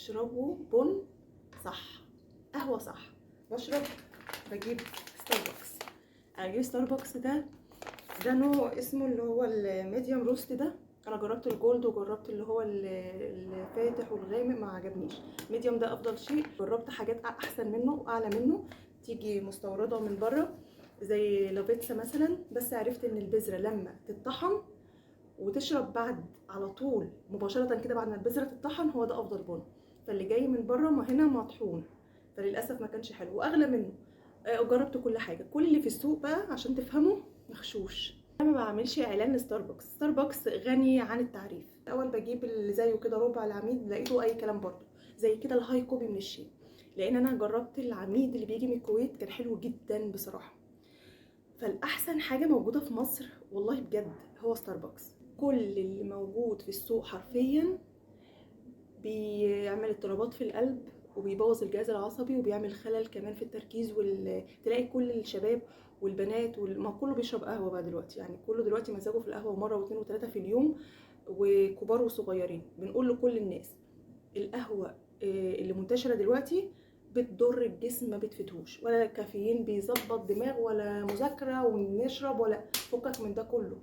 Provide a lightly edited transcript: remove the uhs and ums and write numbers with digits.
تشربوا بن صح، قهوه صح. بجيب ستاربكس. اجيب ستاربكس ده نوع اسمه اللي هو الميديوم روست. ده انا جربت الجولد وجربت اللي هو الفاتح والغامق، ما عجبنيش. ميديوم ده افضل شيء. جربت حاجات احسن منه واعلى منه، تيجي مستورده من بره زي لافيتسا مثلا، بس عرفت ان البذره لما تتطحن وتشرب بعد على طول مباشره كده بعد ما البذره تتطحن، هو ده افضل بن. فاللي جاي من بره ما هنا مطحون، فللاسف ما كانش حلو واغلى منه. جربت كل حاجه، كل اللي في السوق بقى عشان تفهموا مغشوش. انا ما بعملش اعلان لستاربكس. ستاربكس غني عن التعريف. اول بجيب اللي زيه كده ربع العميد، لقيته اي كلام برضه زي كده الهاي كوبي من الشيء، لان انا جربت العميد اللي بيجي من الكويت كان حلو جدا بصراحه. فالاحسن حاجه موجوده في مصر والله بجد هو ستاربكس. كل اللي موجود في السوق حرفيا بيعمل اضطرابات في القلب وبيبوظ الجهاز العصبي وبيعمل خلل كمان في التركيز. تلاقي كل الشباب والبنات ما كله بيشرب قهوه بقى دلوقتي، يعني كله دلوقتي مزاجه في القهوه مره واثنين وثلاثه في اليوم، وكبار وصغيرين. بنقول لكل الناس القهوه اللي منتشره دلوقتي بتضر الجسم، ما بتفيدهوش، ولا كافيين بيظبط دماغ ولا مذاكره ونشرب، ولا فكك من ده كله.